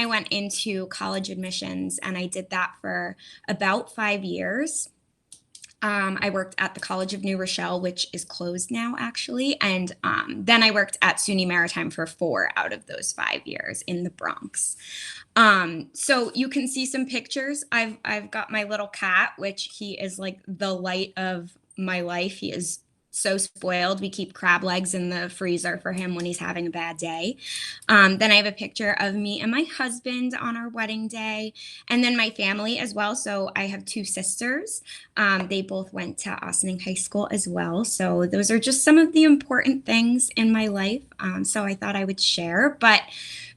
I went into college admissions, and I did that for about 5 years. I worked at the College of New Rochelle, which is closed now, actually. And then I worked at SUNY Maritime for 4 out of those 5 years in the Bronx. So you can see some pictures. I've got my little cat, which he is like the light of my life. He is so spoiled. We keep crab legs in the freezer for him when he's having a bad day. Then I have a picture of me and my husband on our wedding day, and then my family as well. So I have 2 sisters. They both went to Ossining High School as well. So those are just some of the important things in my life. So I thought I would share. But,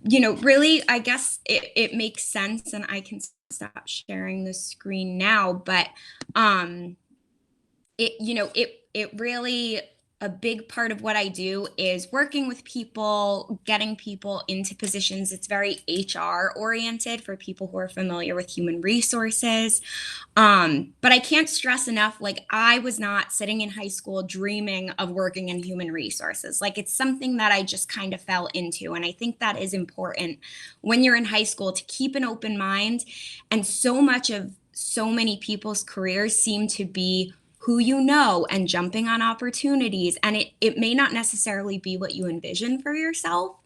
really, I guess it makes sense, and I can stop sharing the screen now. But it really, a big part of what I do is working with people, getting people into positions. It's very HR oriented for people who are familiar with human resources. But I can't stress enough, like, I was not sitting in high school dreaming of working in human resources. Like, it's something that I just kind of fell into. And I think that is important when you're in high school, to keep an open mind. And so many people's careers seem to be who you know and jumping on opportunities. And it may not necessarily be what you envision for yourself,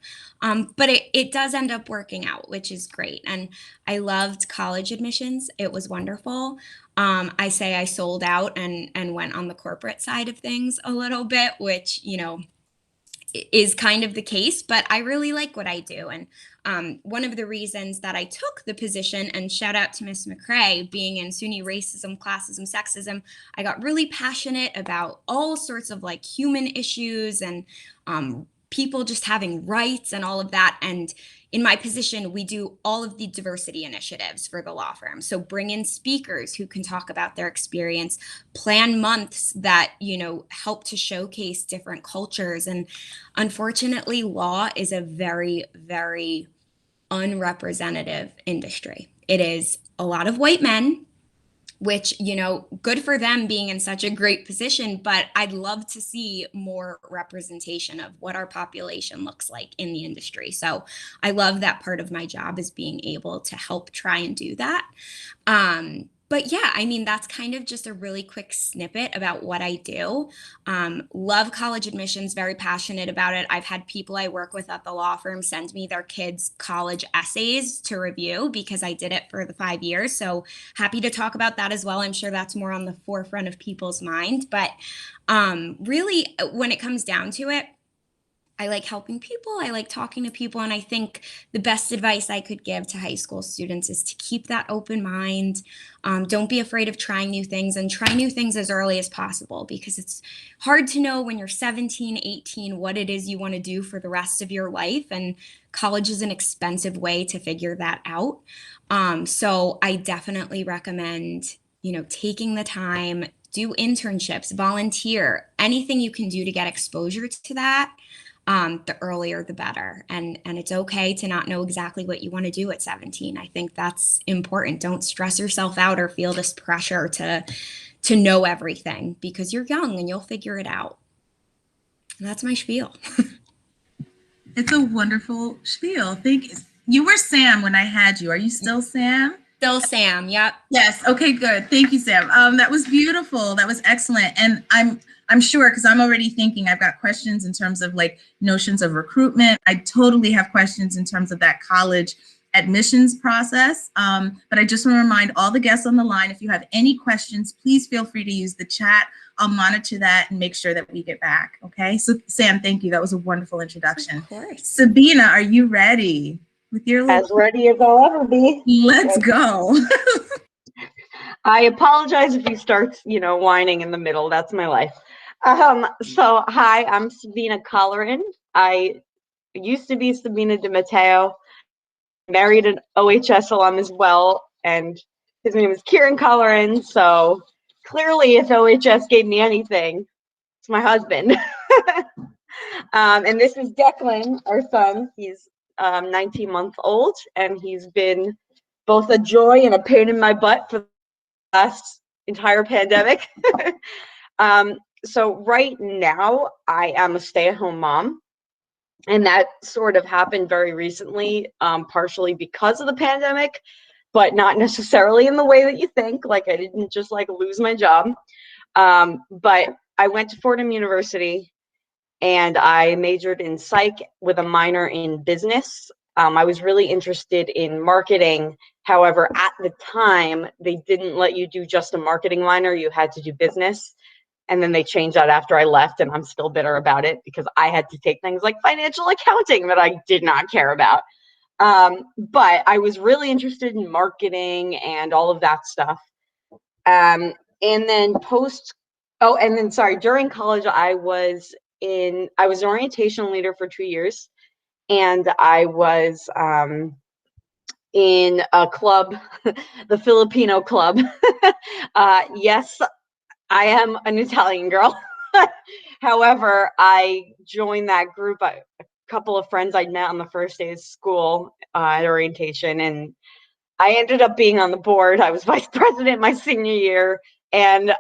but it does end up working out, which is great. And I loved college admissions. It was wonderful. I say I sold out and went on the corporate side of things a little bit, which, is kind of the case, but I really like what I do. And one of the reasons that I took the position, and shout out to Miss McCrae, being in SUNY racism, classism, sexism, I got really passionate about all sorts of like human issues and people just having rights and all of that. And in my position, we do all of the diversity initiatives for the law firm. So bring in speakers who can talk about their experience, plan months that, help to showcase different cultures. And unfortunately, law is a very, very unrepresentative industry. It is a lot of white men, which, good for them being in such a great position, but I'd love to see more representation of what our population looks like in the industry. So I love that part of my job is being able to help try and do that. But yeah, I mean, that's kind of just a really quick snippet about what I do. Love college admissions, very passionate about it. I've had people I work with at the law firm send me their kids' college essays to review because I did it for the 5 years. So happy to talk about that as well. I'm sure that's more on the forefront of people's mind. But really, when it comes down to it, I like helping people. I like talking to people. And I think the best advice I could give to high school students is to keep that open mind. Don't be afraid of trying new things, and try new things as early as possible, because it's hard to know when you're 17, 18, what it is you want to do for the rest of your life. And college is an expensive way to figure that out. So I definitely recommend, taking the time, do internships, volunteer, anything you can do to get exposure to that. The earlier, the better. And it's okay to not know exactly what you want to do at 17. I think that's important. Don't stress yourself out or feel this pressure to know everything, because you're young and you'll figure it out. And that's my spiel. It's a wonderful spiel. Thank you. You were Sam when I had you. Are you still Sam? Still Sam. Yep. Yes. Okay, good. Thank you, Sam. That was beautiful. That was excellent. And I'm sure, because I'm already thinking, I've got questions in terms of like notions of recruitment. I totally have questions in terms of that college admissions process. But I just want to remind all the guests on the line, if you have any questions, please feel free to use the chat. I'll monitor that and make sure that we get back. Okay. So Sam, thank you. That was a wonderful introduction. Of course. Sabina, are you ready? With your as ready as I'll ever be. Let's go. I apologize if you start, whining in the middle. That's my life. So hi, I'm Sabina Colleran. I used to be Sabina DeMatteo, married an OHS alum as well, and his name is Kieran Colleran. So clearly, if OHS gave me anything, it's my husband. And this is Declan, our son. He's 19 months old, and he's been both a joy and a pain in my butt for the last entire pandemic. So right now I am a stay-at-home mom. And that sort of happened very recently, partially because of the pandemic, but not necessarily in the way that you think. Like I didn't just like lose my job. But I went to Fordham University and I majored in psych with a minor in business. I was really interested in marketing. However, at the time, they didn't let you do just a marketing minor. You had to do business. And then they changed that after I left, and I'm still bitter about it because I had to take things like financial accounting that I did not care about. But I was really interested in marketing and all of that stuff. And then during college, I was an orientation leader for 2 years, and I was in a club, the Filipino club. Yes, I am an Italian girl. However, I joined that group. A couple of friends I'd met on the first day of school at orientation, and I ended up being on the board. I was vice president my senior year, and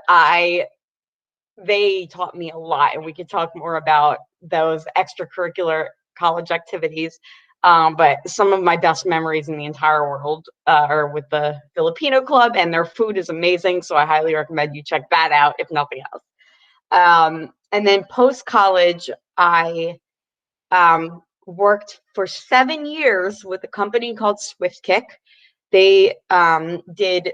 they taught me a lot, and we could talk more about those extracurricular college activities. But some of my best memories in the entire world are with the Filipino club, and their food is amazing. So I highly recommend you check that out, if nothing else. And then post college, I worked for 7 years with a company called SwiftKick. They did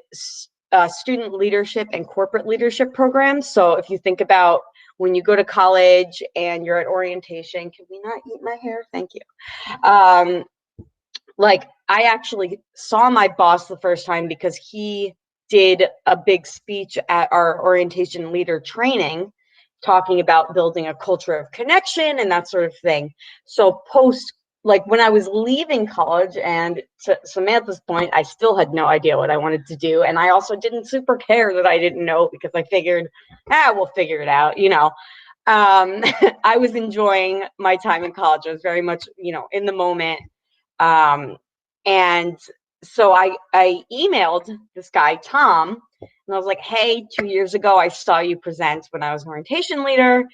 student leadership and corporate leadership programs. So if you think about when you go to college and you're at orientation, can we not eat my hair? Thank you. Like I actually saw my boss the first time because he did a big speech at our orientation leader training talking about building a culture of connection and that sort of thing. So like when I was leaving college, and to Samantha's point, I still had no idea what I wanted to do. And I also didn't super care that I didn't know, because I figured, we'll figure it out, I was enjoying my time in college. I was very much, in the moment. And so I emailed this guy, Tom, and I was like, hey, 2 years ago, I saw you present when I was an orientation leader.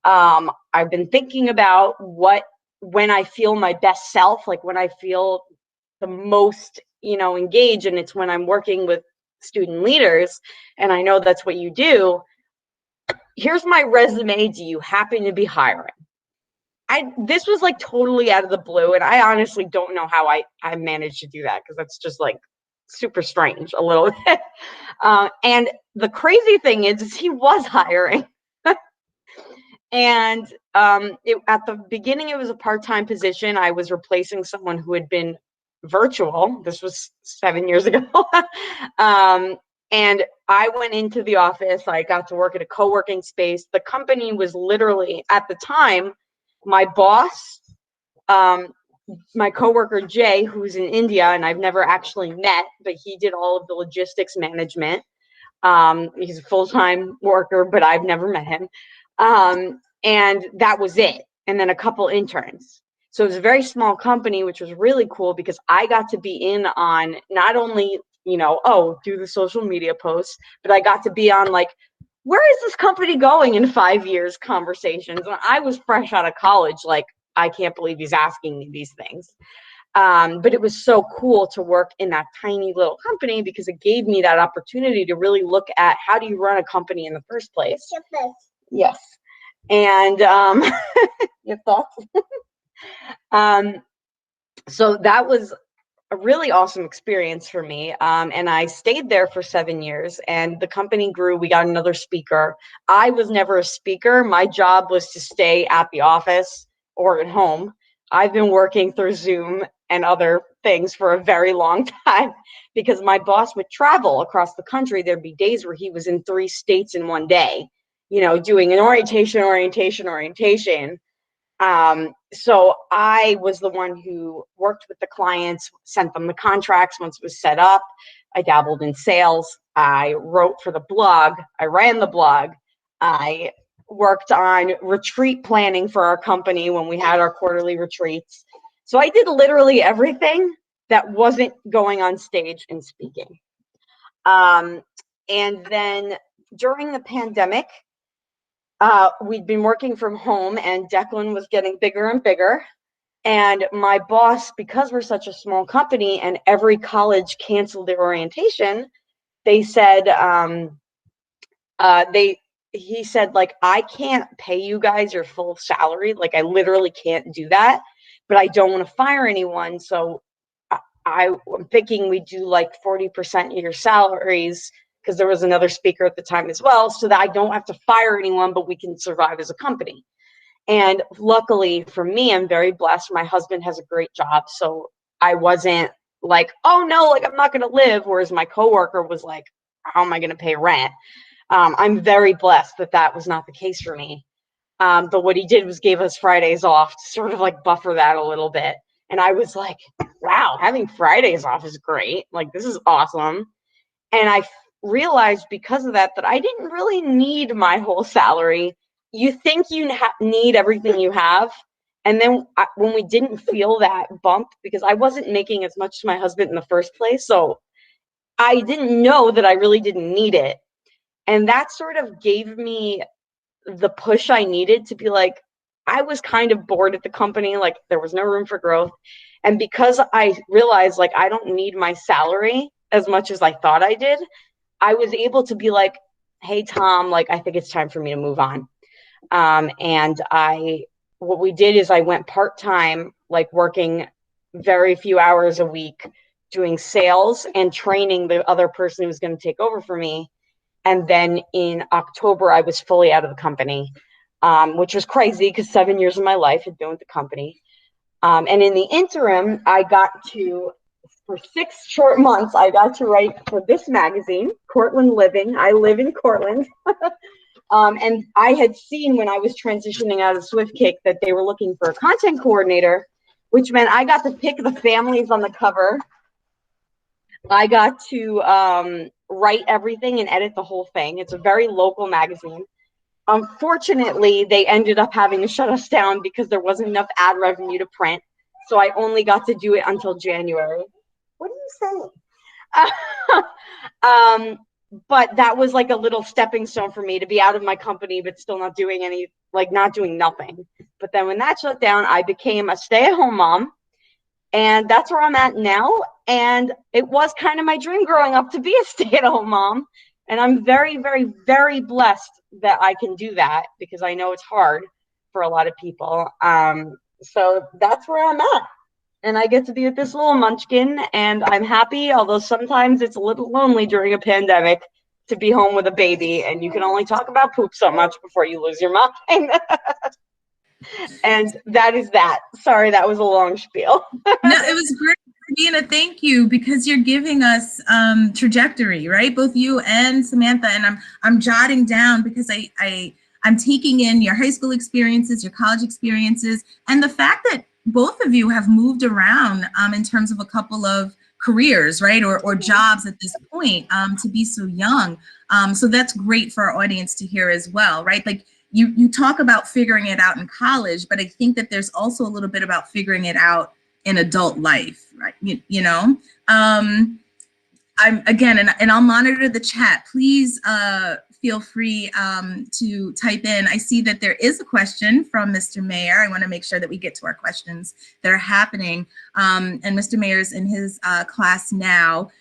I've been thinking about when I feel my best self, like when I feel the most, engaged, and it's when I'm working with student leaders. And I know that's what you do. Here's my resume. Do you happen to be hiring? This was like totally out of the blue, and I honestly don't know how I managed to do that, because that's just like super strange a little bit. And the crazy thing is he was hiring. And at the beginning, it was a part-time position. I was replacing someone who had been virtual. This was 7 years ago. And I went into the office. I got to work at a co-working space. The company was literally, at the time, my boss, my coworker Jay, who's in India, and I've never actually met, but he did all of the logistics management. He's a full-time worker, but I've never met him. And that was it. And then a couple interns. So it was a very small company, which was really cool because I got to be in on not only, do the social media posts, but I got to be on like, where is this company going in 5 years conversations. And I was fresh out of college. Like, I can't believe he's asking me these things. But it was so cool to work in that tiny little company because it gave me that opportunity to really look at how do you run a company in the first place. Yes. And your thoughts? So that was a really awesome experience for me. And I stayed there for 7 years, and the company grew. We got another speaker. I was never a speaker. My job was to stay at the office or at home. I've been working through Zoom and other things for a very long time because my boss would travel across the country. There'd be days where he was in 3 states in one day, doing an orientation. So I was the one who worked with the clients, sent them the contracts once it was set up. I dabbled in sales. I wrote for the blog. I ran the blog. I worked on retreat planning for our company when we had our quarterly retreats. So I did literally everything that wasn't going on stage and speaking. And then during the pandemic, we'd been working from home, and Declan was getting bigger and bigger. And my boss, because we're such a small company and every college canceled their orientation, they said, they he said, like, I can't pay you guys your full salary. Like, I literally can't do that, but I don't want to fire anyone. So I'm thinking we do like 40% of your salaries, because there was another speaker at the time as well, so that I don't have to fire anyone, but we can survive as a company. And luckily for me, I'm very blessed. My husband has a great job. So I wasn't like, oh no, like I'm not going to live. Whereas my coworker was like, how am I going to pay rent? I'm very blessed that that was not the case for me. But what he did was gave us Fridays off to sort of like buffer that a little bit. And I was like, wow, having Fridays off is great. Like, this is awesome. And I realized because of that, that I didn't really need my whole salary. You think you need everything you have. And then when we didn't feel that bump, because I wasn't making as much as my husband in the first place. So I didn't know that I really didn't need it. And that sort of gave me the push I needed to be like, I was kind of bored at the company, like there was no room for growth. And because I realized like I don't need my salary as much as I thought I did, I was able to be like, hey, Tom, like I think it's time for me to move on. And what we did is I went part-time, like working very few hours a week, doing sales and training the other person who was going to take over for me. And then in October, I was fully out of the company, which was crazy because 7 years of my life had been with the company. And in the interim, for 6 short months, I got to write for this magazine, Cortland Living. I live in Cortland. And I had seen when I was transitioning out of SwiftKick that they were looking for a content coordinator, which meant I got to pick the families on the cover. I got to write everything and edit the whole thing. It's a very local magazine. Unfortunately, they ended up having to shut us down because there wasn't enough ad revenue to print. So I only got to do it until January. What are you saying? But that was like a little stepping stone for me to be out of my company, but still not doing not doing nothing. But then when that shut down, I became a stay-at-home mom. And that's where I'm at now. And it was kind of my dream growing up to be a stay-at-home mom. And I'm very, very, very blessed that I can do that because I know it's hard for a lot of people. So that's where I'm at. And I get to be with this little munchkin, and I'm happy, although sometimes it's a little lonely during a pandemic to be home with a baby, and you can only talk about poop so much before you lose your mind. And that is that. Sorry, that was a long spiel. No, it was great, Sabina. Thank you, because you're giving us trajectory, right? Both you and Samantha, and I'm jotting down because I'm taking in your high school experiences, your college experiences, and the fact that both of you have moved around in terms of a couple of careers, right, or jobs at this point to be so young. So that's great for our audience to hear as well, right? Like you talk about figuring it out in college, but I think that there's also a little bit about figuring it out in adult life, right? You know, I'm again, and I'll monitor the chat. Please feel free to type in. I see that there is a question from Mr. Mayer. I want to make sure that we get to our questions that are happening. And Mr. Mayer's in his class now.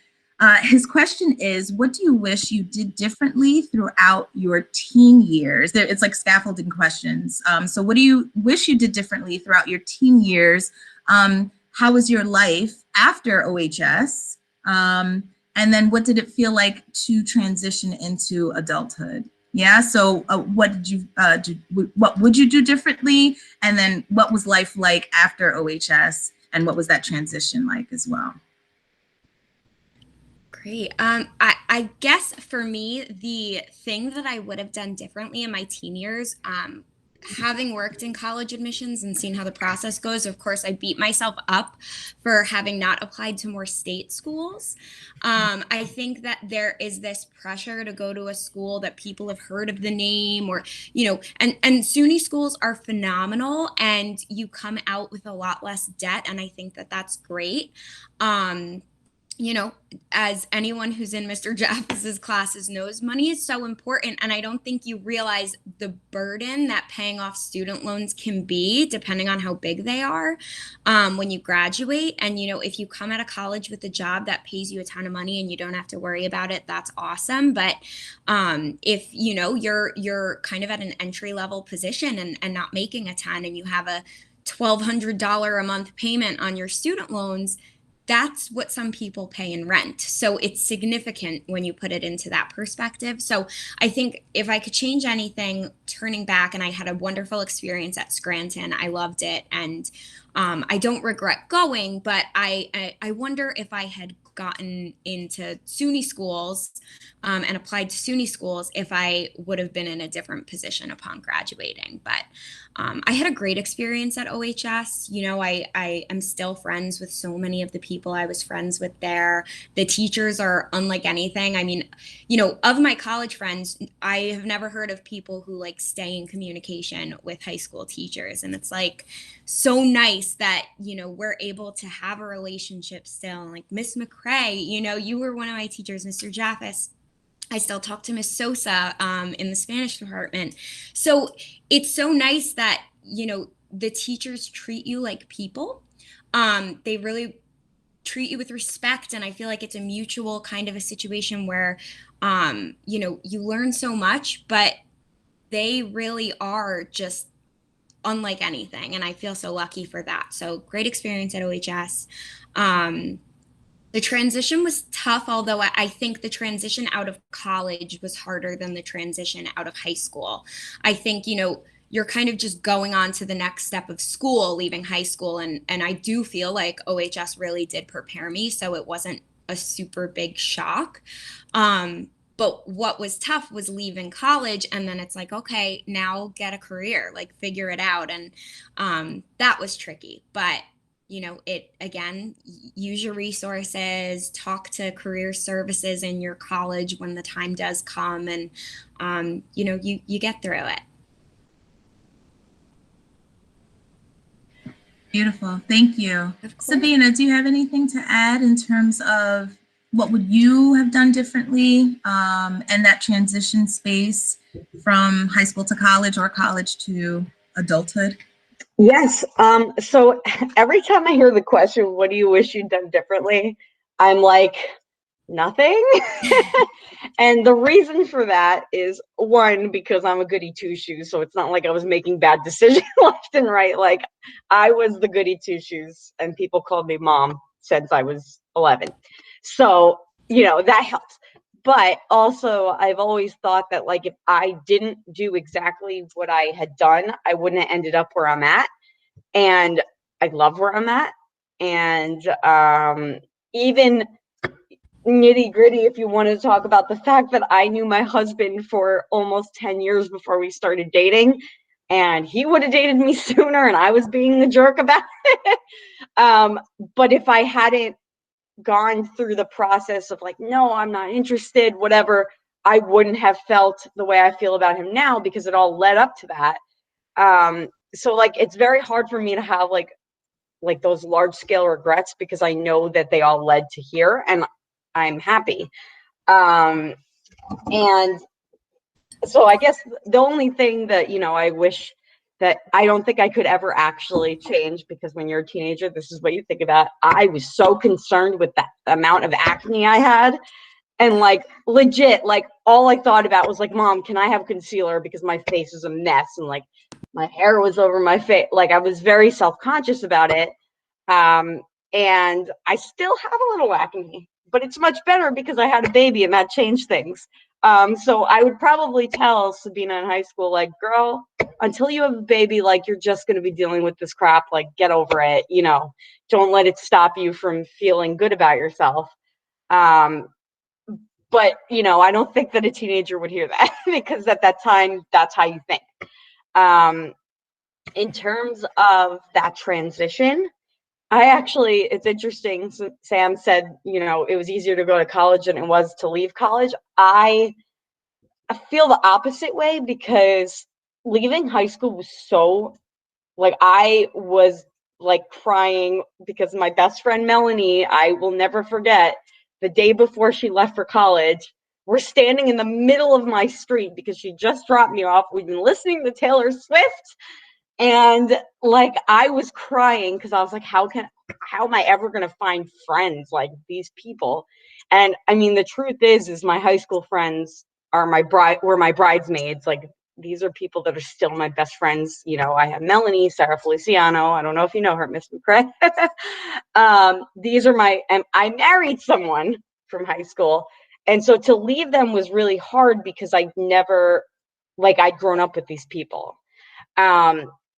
His question is, what do you wish you did differently throughout your teen years? It's like scaffolding questions. So what do you wish you did differently throughout your teen years? How was your life after OHS? And then what did it feel like to transition into adulthood? Yeah, so what did you what would you do differently? And then what was life like after OHS? And what was that transition like as well? Great. I guess for me, the thing that I would have done differently in my teen years, having worked in college admissions and seen how the process goes, of course, I beat myself up for having not applied to more state schools. I think that there is this pressure to go to a school that people have heard of the name, or, and SUNY schools are phenomenal and you come out with a lot less debt. And I think that that's great. you know, as anyone who's in Mr. Jaffes's classes knows, money is so important. And I don't think you realize the burden that paying off student loans can be, depending on how big they are, when you graduate. And, you know, if you come out of college with a job that pays you a ton of money and you don't have to worry about it, that's awesome. But if, you know, you're kind of at an entry level position and not making a ton, and you have a $1,200 a month payment on your student loans, that's what some people pay in rent. So it's significant when you put it into that perspective. So I think if I could change anything, turning back, and I had a wonderful experience at Scranton, I loved it. And I don't regret going, but I wonder if I had gotten into SUNY schools and applied to SUNY schools, if I would have been in a different position upon graduating. But I had a great experience at OHS. You know, I am still friends with so many of the people I was friends with there. The teachers are unlike anything. I mean, you know, of my college friends, I have never heard of people who like stay in communication with high school teachers. And it's like so nice that, you know, we're able to have a relationship still. Like Miss McCrae, you know, you were one of my teachers, Mr. Jaffes. I still talk to Miss Sosa in the Spanish department. So it's so nice that, you know, the teachers treat you like people. They really treat you with respect. And I feel like it's a mutual kind of a situation where, you know, you learn so much, but they really are just unlike anything. And I feel so lucky for that. So great experience at OHS. The transition was tough, although I think the transition out of college was harder than the transition out of high school. I think, you know, you're kind of just going on to the next step of school, leaving high school. And I do feel like OHS really did prepare me. So it wasn't a super big shock. But what was tough was leaving college. And then it's like, okay, now get a career, like figure it out. And that was tricky. But you know, it again, use your resources, talk to career services in your college when the time does come, and you know, you get through it. Beautiful. Thank you. Of course. Sabina, do you have anything to add in terms of what would you have done differently in that transition space from high school to college or college to adulthood? Yes. So every time I hear the question, what do you wish you'd done differently? I'm like, nothing. And the reason for that is, one, because I'm a goody two shoes. So it's not like I was making bad decisions left and right. Like, I was the goody two shoes, and people called me mom since I was 11. So, you know, that helps. But also, I've always thought that, like, if I didn't do exactly what I had done, I wouldn't have ended up where I'm at. And I love where I'm at. And even nitty gritty, if you want to talk about the fact that I knew my husband for almost 10 years before we started dating, and he would have dated me sooner, and I was being the jerk about it. But if I hadn't gone through the process of like, no, I'm not interested, whatever, I wouldn't have felt the way I feel about him now, because it all led up to that. So like, it's very hard for me to have like those large scale regrets, because I know that they all led to here, and I'm happy. And so I guess the only thing that, you know, I wish that I don't think I could ever actually change, because when you're a teenager, this is what you think about. I was so concerned with the amount of acne I had. And like, legit, like, all I thought about was like, Mom, can I have concealer? Because my face is a mess. And like, my hair was over my face. Like, I was very self-conscious about it. And I still have a little acne, but it's much better because I had a baby, and that changed things. So I would probably tell Sabina in high school, like, girl, until you have a baby, like, you're just going to be dealing with this crap. Like, get over it. You know, don't let it stop you from feeling good about yourself. But, you know, I don't think that a teenager would hear that because at that time, that's how you think. In terms of that transition, I actually, it's interesting. Sam said, you know, it was easier to go to college than it was to leave college. I feel the opposite way, because leaving high school was so, like, I was like crying because my best friend Melanie, I will never forget, the day before she left for college. We're standing in the middle of my street because she just dropped me off. We've been listening to Taylor Swift. And like, I was crying because I was like, how am I ever going to find friends like these people? And I mean, the truth is my high school friends are were my bridesmaids. Like, these are people that are still my best friends. You know, I have Melanie, Sarah Feliciano. I don't know if you know her, Miss McCrae. These are and I married someone from high school. And so to leave them was really hard because I'd grown up with these people.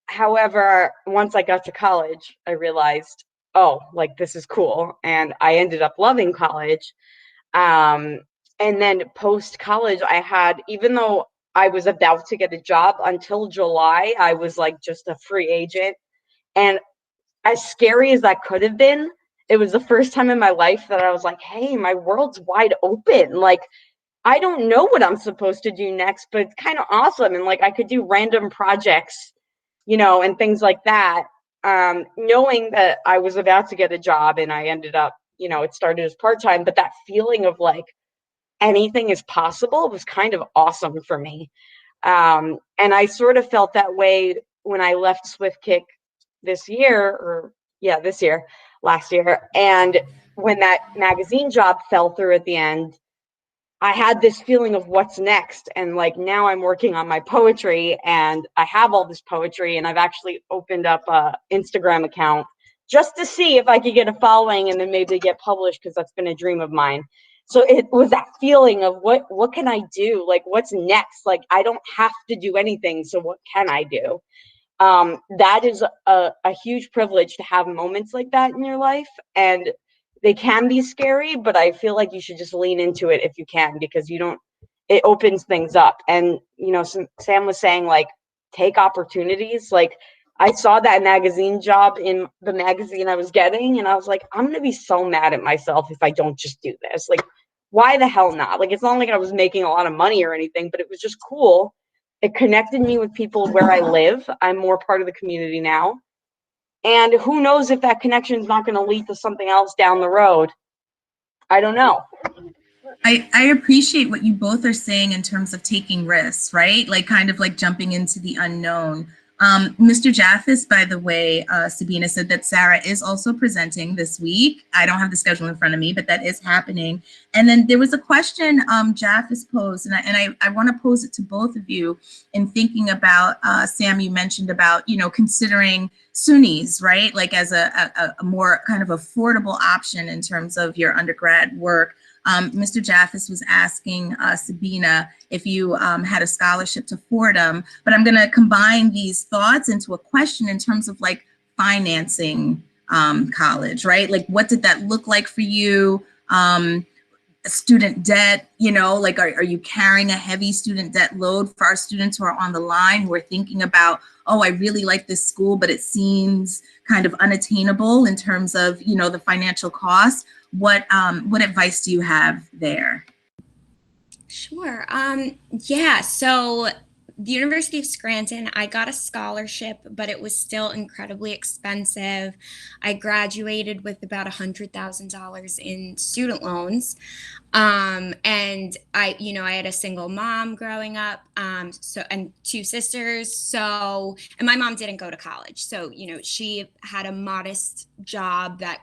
However, once I got to college, I realized, oh, like, this is cool. And I ended up loving college. And then post college, even though I was about to get a job until July, I was like just a free agent. And as scary as that could have been, it was the first time in my life that I was like, hey, my world's wide open. Like, I don't know what I'm supposed to do next, but it's kind of awesome. And like, I could do random projects, you know, and things like that. Knowing that I was about to get a job, and I ended up, you know, it started as part-time, but that feeling of like anything is possible was kind of awesome for me. And I sort of felt that way when I left Swiftkick this year, last year. And when that magazine job fell through at the end, I had this feeling of what's next. And like, now I'm working on my poetry, and I have all this poetry, and I've actually opened up a Instagram account just to see if I could get a following and then maybe get published, because that's been a dream of mine. So it was that feeling of what can I do? Like, what's next? Like, I don't have to do anything. So what can I do? That is a huge privilege to have moments like that in your life. And they can be scary, but I feel like you should just lean into it if you can, because it opens things up. And, you know, Sam was saying, like, take opportunities. Like, I saw that magazine job in the magazine I was getting, and I was like, I'm going to be so mad at myself if I don't just do this. Like, why the hell not? Like, it's not like I was making a lot of money or anything, but it was just cool. It connected me with people where I live. I'm more part of the community now. And who knows if that connection is not going to lead to something else down the road. I don't know. I appreciate what you both are saying in terms of taking risks, right? Like, kind of like jumping into the unknown. Mr. Jaffis, by the way, Sabina said that Sarah is also presenting this week. I don't have the schedule in front of me, but that is happening. And then there was a question Jaffis posed, and I want to pose it to both of you in thinking about, Sam, you mentioned about, you know, considering SUNYs, right? Like, as a more kind of affordable option in terms of your undergrad work. Mr. Jaffis was asking Sabina if you had a scholarship to Fordham, but I'm going to combine these thoughts into a question in terms of like financing college, right? Like, what did that look like for you? Student debt, you know, like, are you carrying a heavy student debt load for our students who are on the line, who are thinking about, oh, I really like this school, but it seems kind of unattainable in terms of, you know, the financial cost? What advice do you have there? Sure. Yeah. So the University of Scranton, I got a scholarship, but it was still incredibly expensive. I graduated with about $100,000 in student loans. And I had a single mom growing up, and two sisters. So, and my mom didn't go to college. So, she had a modest job that,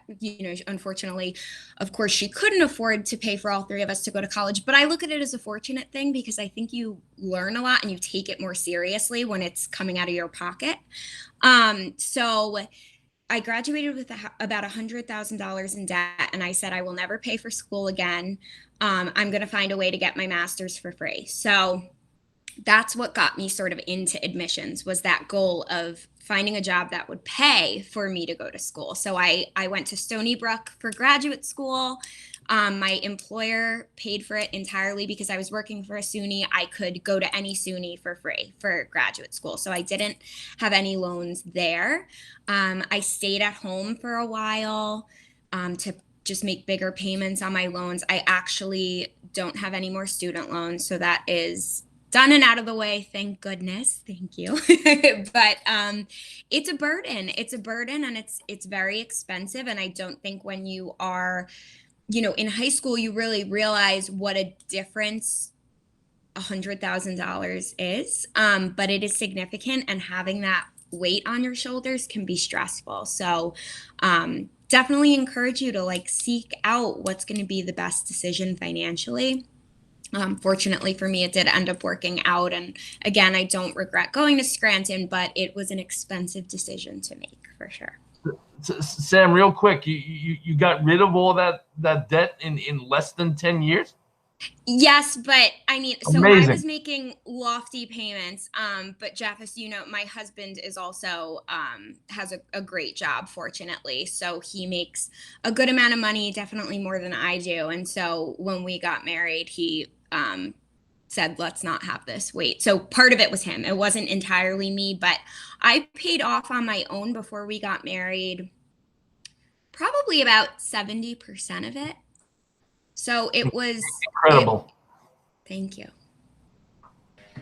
unfortunately, of course, she couldn't afford to pay for all three of us to go to college. But I look at it as a fortunate thing, because I think you learn a lot and you take it more seriously when it's coming out of your pocket. So I graduated with about $100,000 in debt, and I said, I will never pay for school again. I'm going to find a way to get my master's for free. So that's what got me sort of into admissions, was that goal of finding a job that would pay for me to go to school. So I went to Stony Brook for graduate school. My employer paid for it entirely because I was working for a SUNY. I could go to any SUNY for free for graduate school. So I didn't have any loans there. I stayed at home for a while to just make bigger payments on my loans. I actually don't have any more student loans. So that is done and out of the way. Thank goodness. Thank you. But it's a burden. It's a burden, and it's very expensive. And I don't think when you are in high school, you really realize what a difference $100,000 is, but it is significant, and having that weight on your shoulders can be stressful. So, definitely encourage you to like seek out what's going to be the best decision financially. Fortunately for me, it did end up working out. And again, I don't regret going to Scranton, but it was an expensive decision to make for sure. Sam, real quick, you got rid of all that debt in less than 10 years? Yes, but I mean, so I was Amazing. making lofty payments. But Jeff, as you know, my husband is also has a great job, fortunately. So he makes a good amount of money, definitely more than I do. And so when we got married, he said, let's not have this wait. So part of it was him. It wasn't entirely me, but I paid off on my own before we got married, probably about 70% of it. So it was Incredible. thank you.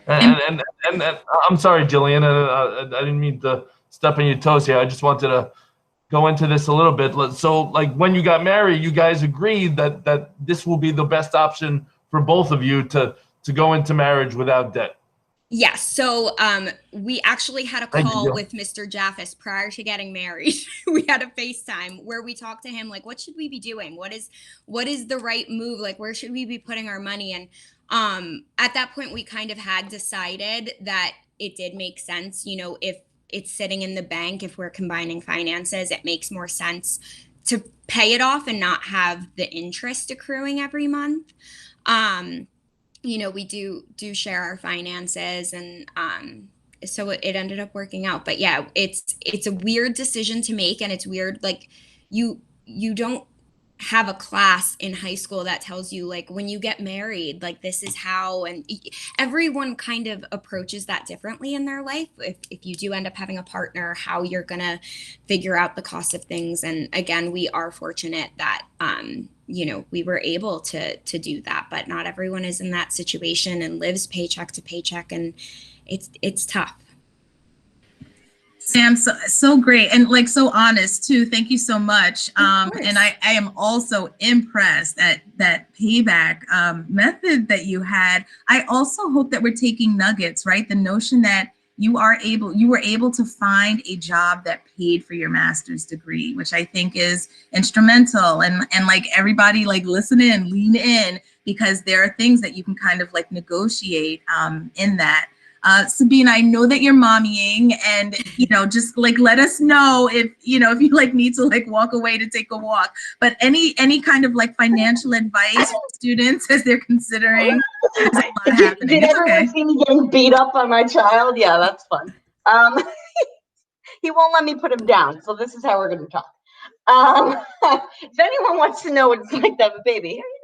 And I'm sorry, Jillian. I didn't mean to step on your toes here. I just wanted to go into this a little bit. So, like, when you got married, you guys agreed that this will be the best option for both of you to go into marriage without debt. Yes. So we actually had a Thank call you. with Mr. Jaffis prior to getting married. We had a FaceTime where we talked to him like, what should we be doing? What is the right move? Like, where should we be putting our money? And at that point, we kind of had decided that it did make sense. If it's sitting in the bank, if we're combining finances, it makes more sense to pay it off and not have the interest accruing every month. We do share our finances, and so it ended up working out. But yeah, it's a weird decision to make, and it's weird, like you don't have a class in high school that tells you like when you get married, like this is how, and everyone kind of approaches that differently in their life. If you do end up having a partner, how you're gonna figure out the cost of things. And again, we are fortunate that we were able to do that, but not everyone is in that situation and lives paycheck to paycheck, and it's tough. Sam, so great, and like so honest too. Thank you so much. And I am also impressed at that payback method that you had. I also hope that we're taking nuggets, right? The notion that you were able to find a job that paid for your master's degree, which I think is instrumental. And like everybody, like listen in, lean in, because there are things that you can kind of like negotiate in that. Sabina, I know that you're mommying, and just like let us know if you like need to like walk away to take a walk. But any kind of like financial advice for students as they're considering? There's a lot happening. Did everyone see me getting beat up by my child? Yeah, that's fun. He won't let me put him down, so this is how we're going to talk. If anyone wants to know what it's like to have a baby, here you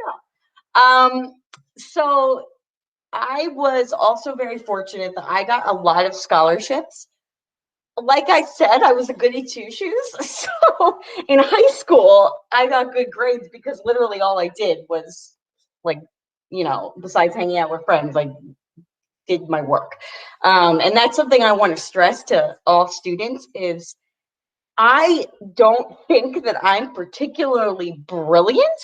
go. So I was also very fortunate that I got a lot of scholarships. Like I said, I was a goody two shoes. So in high school, I got good grades because literally all I did was like, besides hanging out with friends, I did my work. And that's something I want to stress to all students is I don't think that I'm particularly brilliant.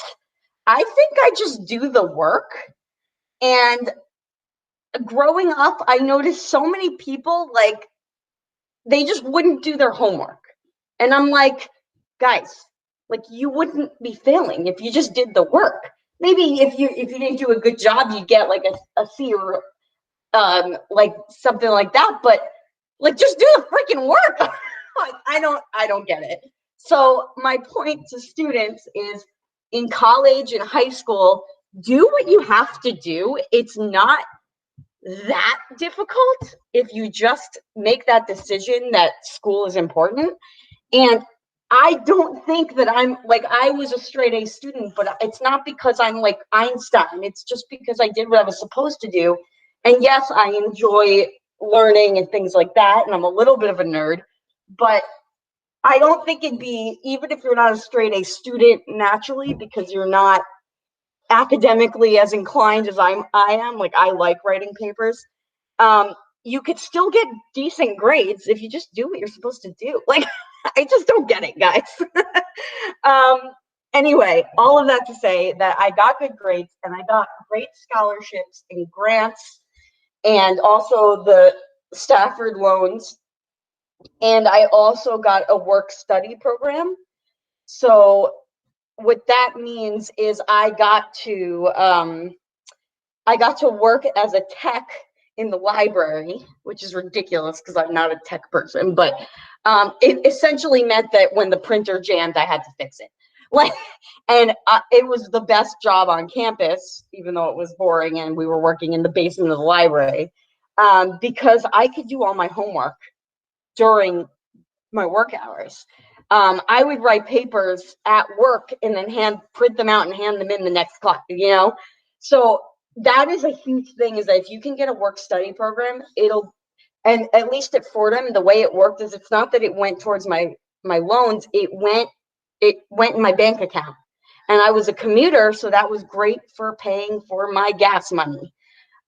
I think I just do the work. And growing up, I noticed so many people, like, they just wouldn't do their homework. And I'm like, guys, like, you wouldn't be failing if you just did the work. Maybe if you didn't do a good job, you'd get like a C or like something like that. But like, just do the freaking work. Like, I don't get it. So my point to students is, in college and high school, do what you have to do. It's not that difficult if you just make that decision that school is important. And I don't think that I'm like, I was a straight A student, but it's not because I'm like Einstein. It's just because I did what I was supposed to do. And yes, I enjoy learning and things like that, and I'm a little bit of a nerd, but I don't think it'd be, even if you're not a straight A student naturally, because you're not academically as inclined as I am, like I like writing papers, you could still get decent grades if you just do what you're supposed to do. Like, I just don't get it, guys. Anyway, all of that to say that I got good grades and I got great scholarships and grants and also the Stafford loans. And I also got a work study program. So what that means is I got to work as a tech in the library, which is ridiculous because I'm not a tech person, but it essentially meant that when the printer jammed, I had to fix it. Like, and it was the best job on campus, even though it was boring and we were working in the basement of the library, because I could do all my homework during my work hours. I would write papers at work and then print them out and hand them in the next class, you know? So that is a huge thing, is that if you can get a work study program, and at least at Fordham, the way it worked is it's not that it went towards my loans, it went in my bank account. And I was a commuter, so that was great for paying for my gas money.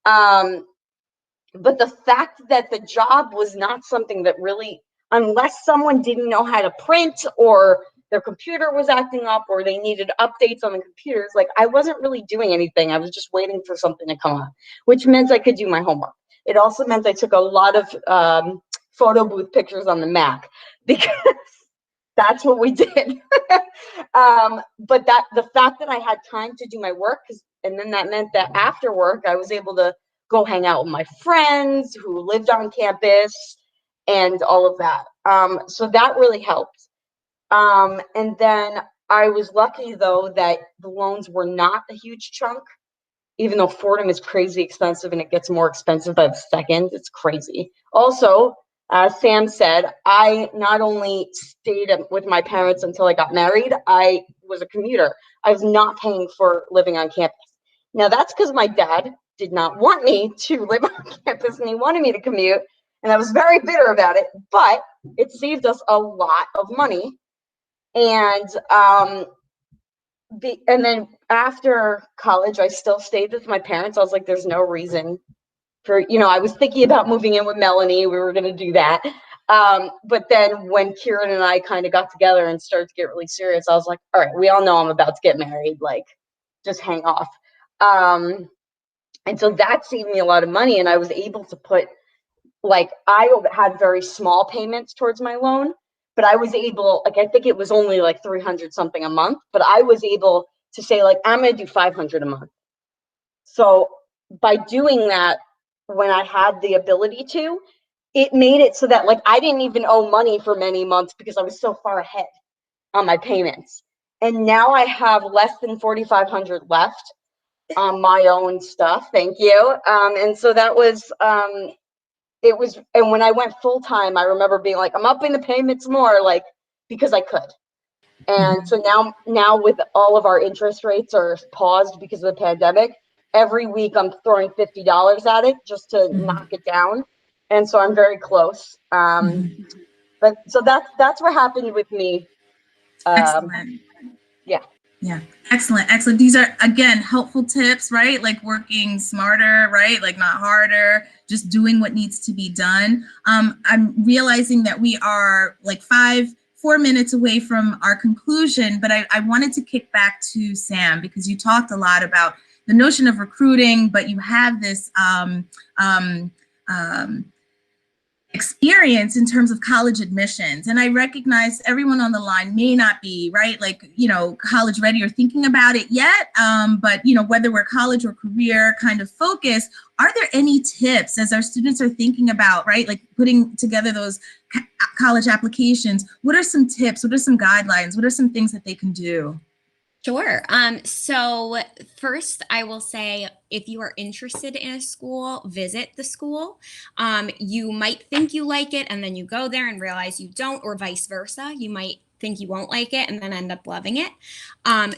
But the fact that the job was not something that really, unless someone didn't know how to print or their computer was acting up or they needed updates on the computers, like I wasn't really doing anything. I was just waiting for something to come up, which meant I could do my homework. It also meant I took a lot of photo booth pictures on the Mac because that's what we did. But the fact that I had time to do my work, and then that meant that after work, I was able to go hang out with my friends who lived on campus and all of that. So that really helped. And then I was lucky, though, that the loans were not a huge chunk, even though Fordham is crazy expensive and it gets more expensive by the second. It's crazy. Also, as Sam said, I not only stayed with my parents until I got married, I was a commuter. I was not paying for living on campus. Now, that's because my dad did not want me to live on campus and he wanted me to commute. And I was very bitter about it, but it saved us a lot of money. And then after college, I still stayed with my parents. I was like, there's no reason for, I was thinking about moving in with Melanie. We were going to do that. But then when Kieran and I kind of got together and started to get really serious, I was like, all right, we all know I'm about to get married. Like, just hang off. And so that saved me a lot of money. And I was able to put, like, I had very small payments towards my loan, but I was able, like, I think it was only like 300 something a month, but I was able to say, like, I'm going to do 500 a month. So by doing that, when I had the ability to, it made it so that, like, I didn't even owe money for many months because I was so far ahead on my payments. And now I have less than 4,500 left on my own stuff. Thank you. And so that was, and when I went full time, I remember being like, I'm upping the payments more, like, because I could. And so now with all of our interest rates are paused because of the pandemic, every week I'm throwing $50 at it just to knock it down. And so I'm very close. But so that's what happened with me. Excellent. Yeah. Yeah. Excellent. Excellent. These are, again, helpful tips, right? Like working smarter, right? Like not harder, just doing what needs to be done. I'm realizing that we are like 4 minutes away from our conclusion, but I wanted to kick back to Sam because you talked a lot about the notion of recruiting, but you have this experience in terms of college admissions. And I recognize everyone on the line may not be, right, like, college ready or thinking about it yet. But, whether we're college or career kind of focused, are there any tips as our students are thinking about, right, like putting together those college applications? What are some tips? What are some guidelines? What are some things that they can do? Sure. So first, I will say if you are interested in a school, visit the school. You might think you like it and then you go there and realize you don't, or vice versa. You might think you won't like it and then end up loving it.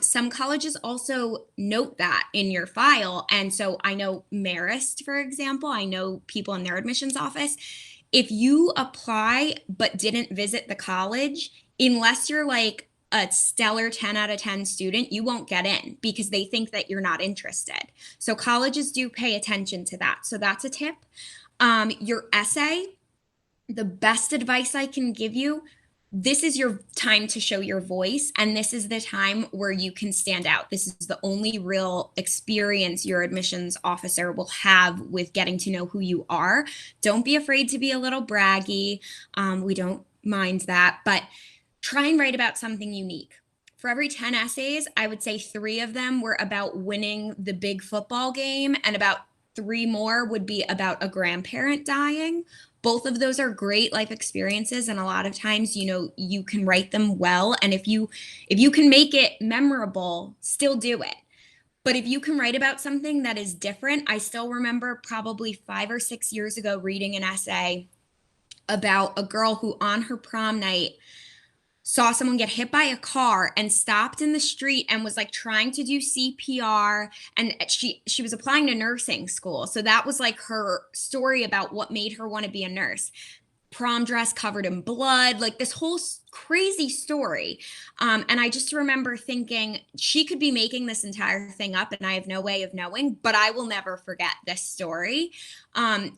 Some colleges also note that in your file. And so I know Marist, for example, I know people in their admissions office. If you apply but didn't visit the college, unless you're like a stellar 10 out of 10 student, you won't get in because they think that you're not interested. So colleges do pay attention to that. So that's a tip. Your essay, the best advice I can give you, this is your time to show your voice, and this is the time where you can stand out. This is the only real experience your admissions officer will have with getting to know who you are. Don't be afraid to be a little braggy. We don't mind that, but try and write about something unique. For every 10 essays, I would say 3 of them were about winning the big football game, and about 3 more would be about a grandparent dying. Both of those are great life experiences, and a lot of times, you can write them well, and if you can make it memorable, still do it. But if you can write about something that is different, I still remember probably 5 or 6 years ago reading an essay about a girl who on her prom night saw someone get hit by a car and stopped in the street and was like trying to do CPR, and she was applying to nursing school. So that was like her story about what made her want to be a nurse. Prom dress covered in blood, like this whole crazy story. And I just remember thinking she could be making this entire thing up and I have no way of knowing, but I will never forget this story. And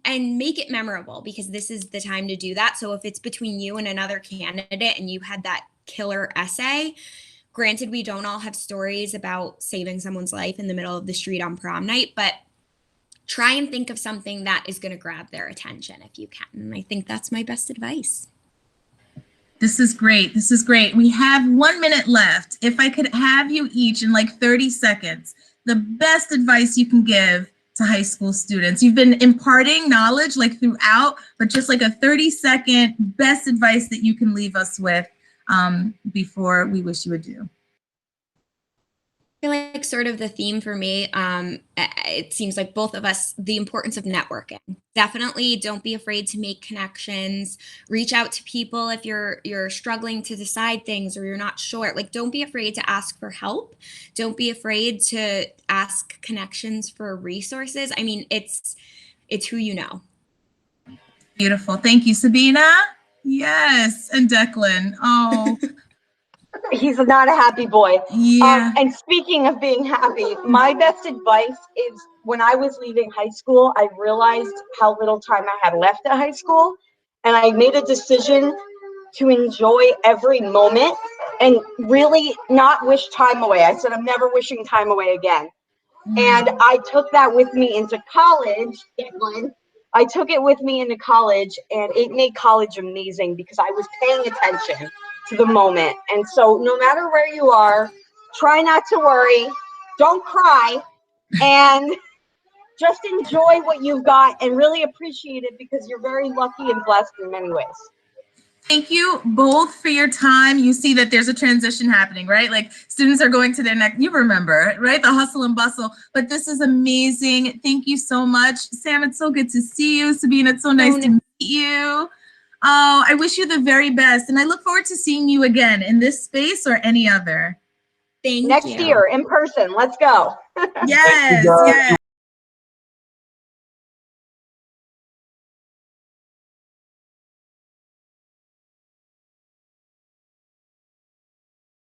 make it memorable, because this is the time to do that. So if it's between you and another candidate and you had that killer essay, granted, we don't all have stories about saving someone's life in the middle of the street on prom night, but try and think of something that is going to grab their attention if you can. And I think that's my best advice. This is great. This is great. We have 1 minute left. If I could have you each in like 30 seconds, the best advice you can give to high school students. You've been imparting knowledge like throughout, but just like a 30-second best advice that you can leave us with before we wish you adieu. I feel like sort of the theme for me, it seems like both of us, the importance of networking. Definitely don't be afraid to make connections. Reach out to people if you're struggling to decide things or you're not sure. Like, don't be afraid to ask for help. Don't be afraid to ask connections for resources. I mean, it's who you know. Beautiful. Thank you, Sabina. Yes. And Declan. Oh. He's not a happy boy. Yeah. And speaking of being happy, my best advice is when I was leaving high school, I realized how little time I had left at high school. And I made a decision to enjoy every moment and really not wish time away. I said, I'm never wishing time away again. And I took that with me into college, Declan. I took it with me into college, and it made college amazing because I was paying attention to the moment. And so no matter where you are, try not to worry, don't cry, and just enjoy what you've got and really appreciate it, because you're very lucky and blessed in many ways. Thank you both for your time. You see that there's a transition happening, right? Like students are going to their next, you remember, right? The hustle and bustle, but this is amazing. Thank you so much. Sam, it's so good to see you. Sabina, it's so nice to meet you. Oh, I wish you the very best. And I look forward to seeing you again in this space or any other. Thank you. Next year in person, let's go. Yes, yes.